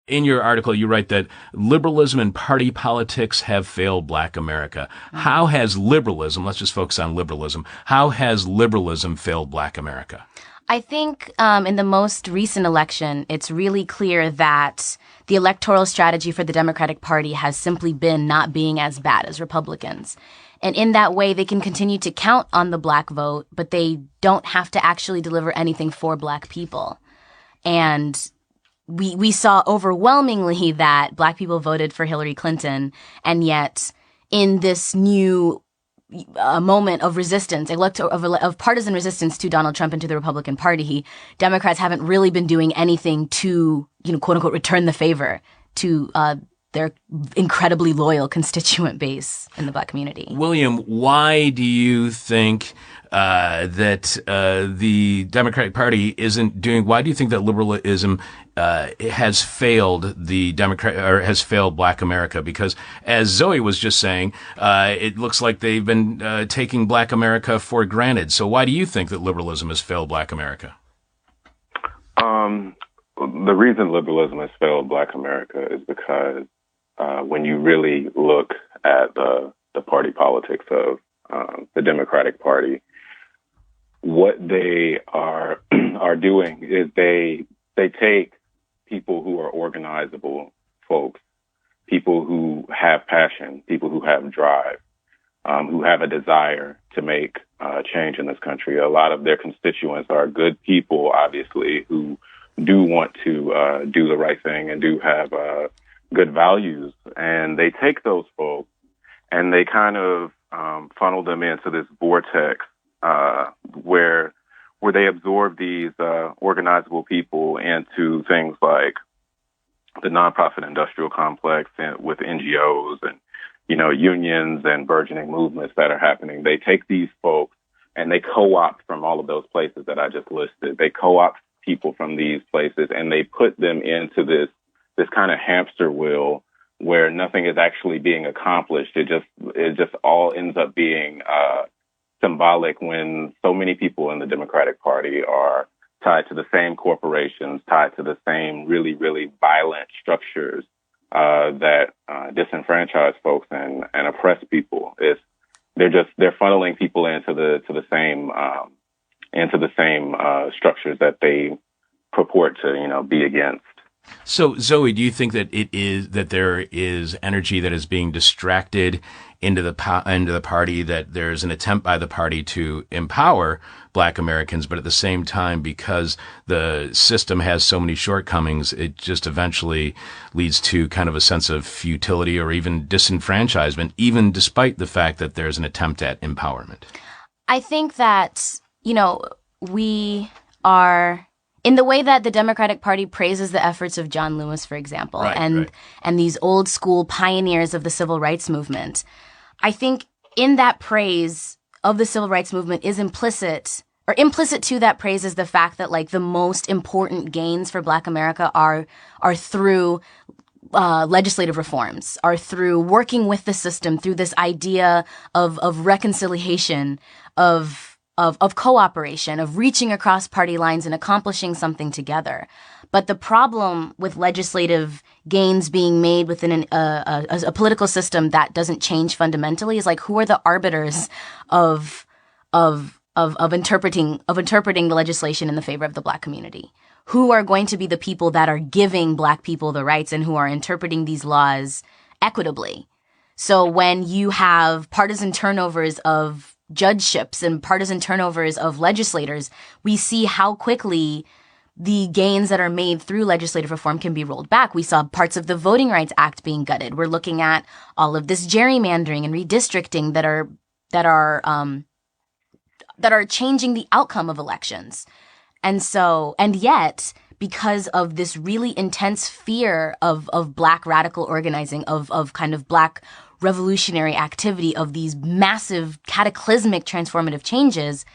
In your article, you write that liberalism and party politics have failed Black America. How has liberalism, let's just focus on liberalism, how has liberalism failed Black America? I think in the most recent election, it's really clear that the electoral strategy for the Democratic Party has simply been not being as bad as Republicans. And in that way, they can continue to count on the Black vote, but they don't have to actually deliver anything for Black people. And we saw overwhelmingly that Black people voted for Hillary Clinton, and yet in this new moment of resistance, of partisan resistance to Donald Trump and to the Republican Party, Democrats haven't really been doing anything to, quote unquote, return the favor to their incredibly loyal constituent base in the Black community. William, why do you think that the Democratic Party isn't doing? Why do you think that liberalism has failed has failed Black America? Because as Zoe was just saying, it looks like they've been taking Black America for granted. So why do you think that liberalism has failed Black America? The reason liberalism has failed Black America is because when you really look at the party politics of the Democratic Party, what they are doing is they take people who are organizable folks, people who have passion, people who have drive, who have a desire to make change in this country. A lot of their constituents are good people, obviously, who do want to do the right thing and do have good values. And they take those folks and they kind of funnel them into this vortex where they absorb these organizable people into things like the nonprofit industrial complex and with NGOs and, unions and burgeoning movements that are happening. They take these folks and they co-opt from all of those places that I just listed. They co-opt people from these places and they put them into this kind of hamster wheel where nothing is actually being accomplished. It just all ends up being symbolic when so many people in the Democratic Party are tied to the same corporations, tied to the same really, really violent structures that disenfranchise folks and oppress people. They're funneling people into the same structures that they purport to be against. So, Zoe, do you think that there is energy that is being distracted into the party, that there's an attempt by the party to empower Black Americans, but at the same time, because the system has so many shortcomings, it just eventually leads to kind of a sense of futility or even disenfranchisement, even despite the fact that there's an attempt at empowerment? I think that, we are... in the way that the Democratic Party praises the efforts of John Lewis, for example, and these old school pioneers of the civil rights movement, I think in that praise of the civil rights movement is implicit to that praise is the fact that the most important gains for Black America are through legislative reforms, are through working with the system, through this idea of reconciliation, of cooperation, of reaching across party lines and accomplishing something together. But the problem with legislative gains being made within a political system that doesn't change fundamentally is who are the arbiters of interpreting the legislation in the favor of the Black community? Who are going to be the people that are giving Black people the rights and who are interpreting these laws equitably? So when you have partisan turnovers of judgeships and partisan turnovers of legislators, we see how quickly the gains that are made through legislative reform can be rolled back. We saw parts of the Voting Rights Act being gutted. We're looking at all of this gerrymandering and redistricting that are changing the outcome of elections. And yet, because of this really intense fear of Black radical organizing, of kind of Black revolutionary activity, of these massive cataclysmic transformative changes,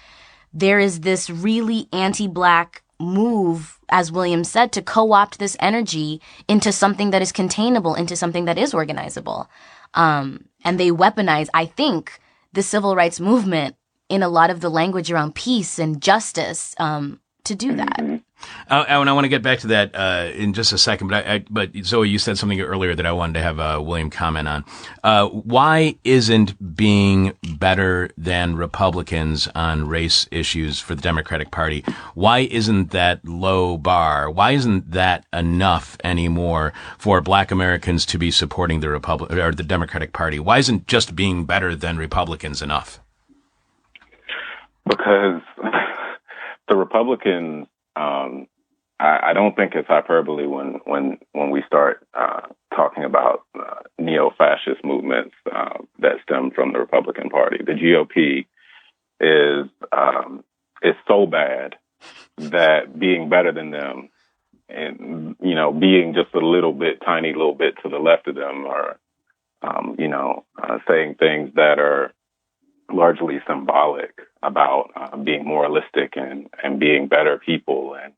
there is this really anti-Black move, as William said, to co-opt this energy into something that is containable, into something that is organizable. And they weaponize, I think, the civil rights movement in a lot of the language around peace and justice to do that. And I want to get back to that in just a second, but Zoe, you said something earlier that I wanted to have William comment on. Why isn't being better than Republicans on race issues for the Democratic Party? Why isn't that low bar? Why isn't that enough anymore for Black Americans to be supporting the Democratic Party? Why isn't just being better than Republicans enough? Because the Republicans, I don't think it's hyperbole when we start talking about neo-fascist movements that stem from the Republican Party. The GOP is so bad that being better than them and being just a tiny little bit to the left of them, or saying things that are largely symbolic about being moralistic and being better people and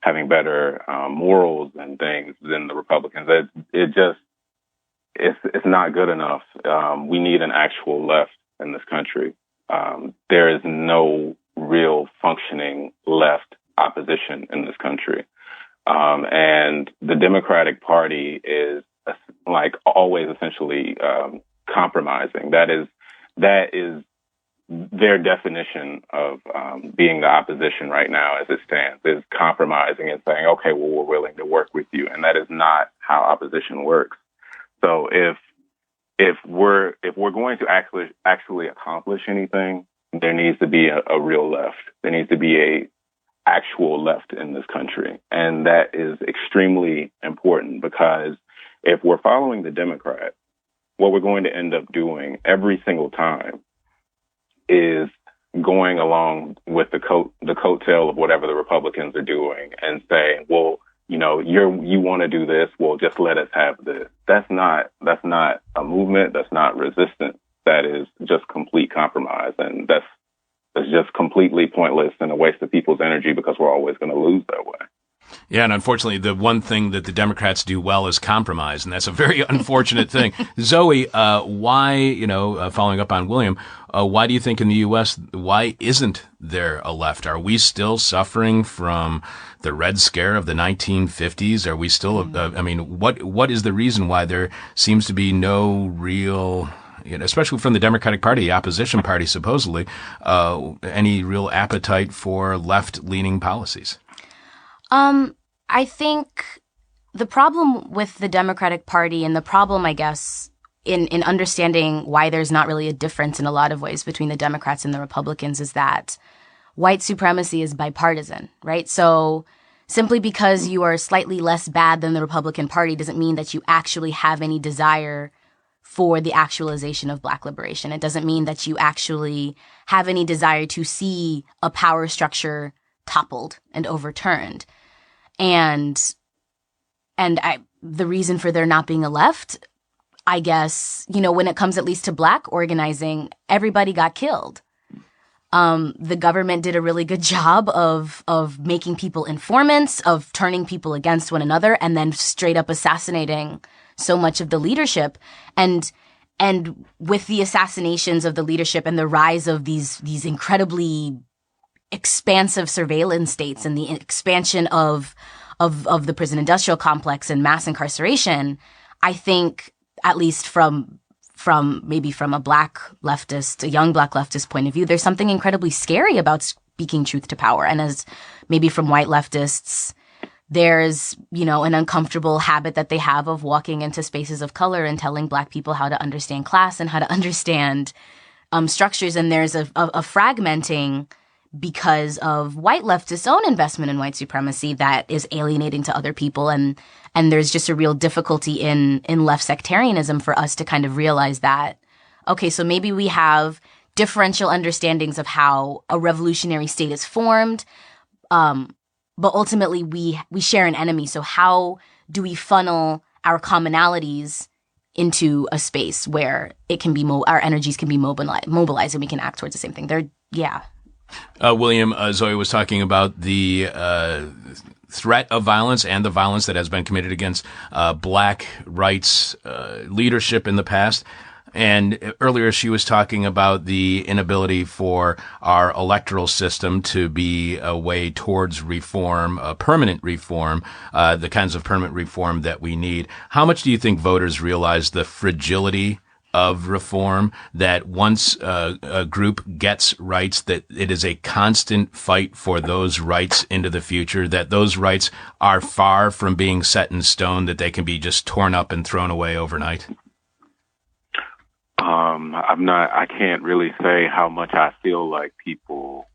having better morals and things than the Republicans. It's not good enough. We need an actual left in this country. There is no real functioning left opposition in this country. And the Democratic Party is like always essentially compromising. That is their definition of being the opposition right now as it stands, is compromising and saying, okay, well, we're willing to work with you. And that is not how opposition works. So if we're going to actually accomplish anything, there needs to be a real left. There needs to be a actual left in this country. And that is extremely important, because if we're following the Democrat, what we're going to end up doing every single time is going along with the coattail of whatever the Republicans are doing and saying, well, you want to do this, well, just let us have this. That's not a movement. That's not resistance. That is just complete compromise. And that's just completely pointless and a waste of people's energy, because we're always going to lose that way. Yeah, and unfortunately, the one thing that the Democrats do well is compromise, and that's a very unfortunate thing. Zoe, why, following up on William, why do you think in the U.S., why isn't there a left? Are we still suffering from the Red Scare of the 1950s? Are we still, what is the reason why there seems to be no real, especially from the Democratic Party, the opposition party, supposedly, any real appetite for left-leaning policies? I think the problem with the Democratic Party, and the problem, I guess, in understanding why there's not really a difference in a lot of ways between the Democrats and the Republicans, is that white supremacy is bipartisan, right? So simply because you are slightly less bad than the Republican Party doesn't mean that you actually have any desire for the actualization of Black liberation. It doesn't mean that you actually have any desire to see a power structure toppled and overturned. And the reason for there not being a left, I guess, when it comes at least to Black organizing, everybody got killed. The government did a really good job of making people informants, of turning people against one another, and then straight up assassinating so much of the leadership. And with the assassinations of the leadership and the rise of these incredibly expansive surveillance states and the expansion of the prison industrial complex and mass incarceration, I think, at least from a Black leftist, a young Black leftist point of view, there's something incredibly scary about speaking truth to power. And as maybe from white leftists, there's, an uncomfortable habit that they have of walking into spaces of color and telling Black people how to understand class and how to understand structures. And there's a fragmenting because of white leftists' own investment in white supremacy that is alienating to other people. And there's just a real difficulty in left sectarianism for us to kind of realize that, okay, so maybe we have differential understandings of how a revolutionary state is formed, but ultimately we share an enemy. So how do we funnel our commonalities into a space where it can be our energies can be mobilized and we can act towards the same thing? William, Zoe was talking about the threat of violence and the violence that has been committed against Black rights leadership in the past. And earlier she was talking about the inability for our electoral system to be a way towards reform, permanent reform, the kinds of permanent reform that we need. How much do you think voters realize the fragility of reform, that once a group gets rights, that it is a constant fight for those rights into the future, that those rights are far from being set in stone, that they can be just torn up and thrown away overnight? I can't really say how much I feel like people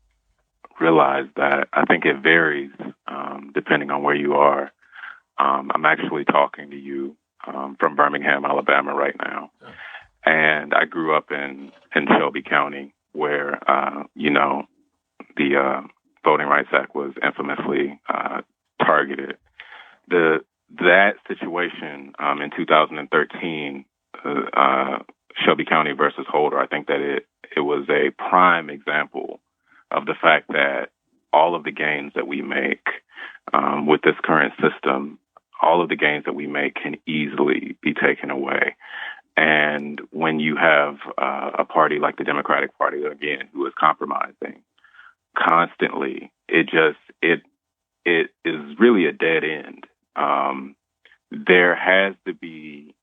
realize that. I think it varies, depending on where you are. I'm actually talking to you, from Birmingham, Alabama right now. And I grew up in Shelby County, where, the Voting Rights Act was infamously targeted. That situation in 2013, Shelby County versus Holder, I think that it was a prime example of the fact that all of the gains that we make with this current system, all of the gains that we make can easily be taken away. And when you have a party like the Democratic Party, again, who is compromising constantly, it is really a dead end. There has to be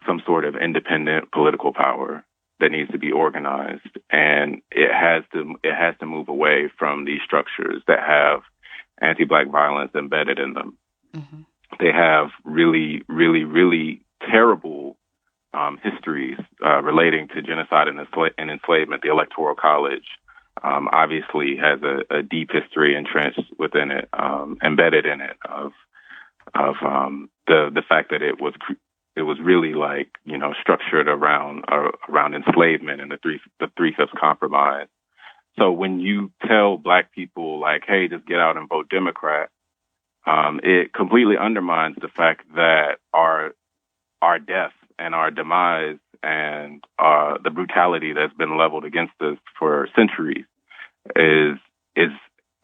some sort of independent political power that needs to be organized, and it has to move away from these structures that have anti-Black violence embedded in them. Mm-hmm. They have really, really, really terrible histories relating to genocide and enslavement. The Electoral College obviously has a deep history entrenched within it, embedded in it, of the fact that it was really structured around enslavement and the Three-Fifths Compromise. So when you tell Black people, like, hey, just get out and vote Democrat, it completely undermines the fact that our death and our demise and the brutality that's been leveled against us for centuries is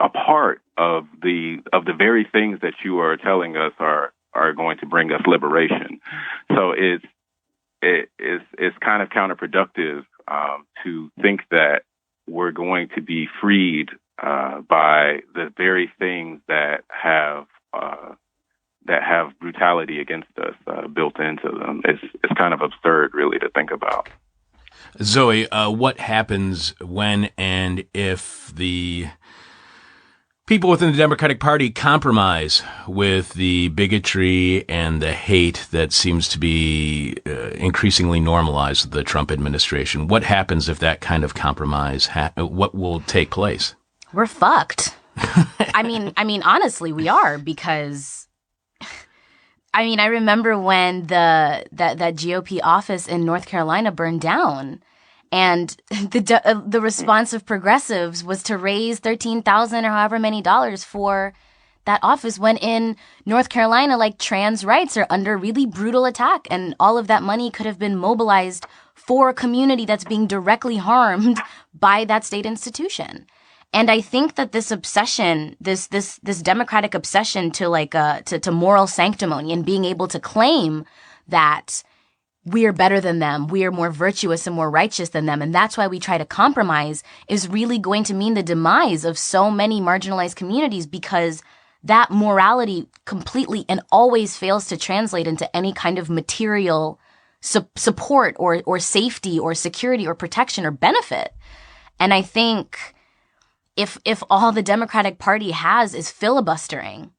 a part of the very things that you are telling us are going to bring us liberation. So it's kind of counterproductive to think that we're going to be freed by the very things that have brutality against us built into them. It's kind of absurd, really, to think about. Zoe, what happens when and if the people within the Democratic Party compromise with the bigotry and the hate that seems to be increasingly normalized with the Trump administration? What happens if that kind of compromise, what will take place? We're fucked. I mean, honestly, we are, because I remember when that GOP office in North Carolina burned down, and the response of progressives was to raise $13,000 or however many dollars for that office, when in North Carolina, like, trans rights are under really brutal attack, and all of that money could have been mobilized for a community that's being directly harmed by that state institution. And I think that this obsession, this democratic obsession to moral sanctimony and being able to claim that we are better than them, we are more virtuous and more righteous than them, and that's why we try to compromise, is really going to mean the demise of so many marginalized communities, because that morality completely and always fails to translate into any kind of material support or safety or security or protection or benefit. And I think if all the Democratic Party has is filibustering,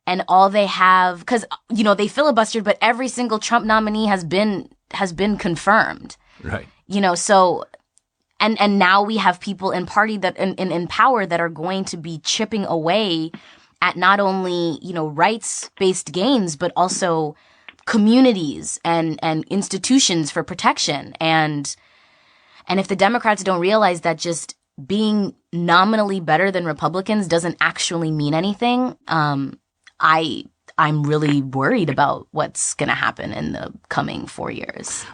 and all they have, because they filibustered, but every single Trump nominee has been confirmed, right? So and now we have people in party that in power that are going to be chipping away at not only rights-based gains, but also communities and institutions for protection. And if the Democrats don't realize that just being nominally better than Republicans doesn't actually mean anything, I'm really worried about what's going to happen in the coming 4 years.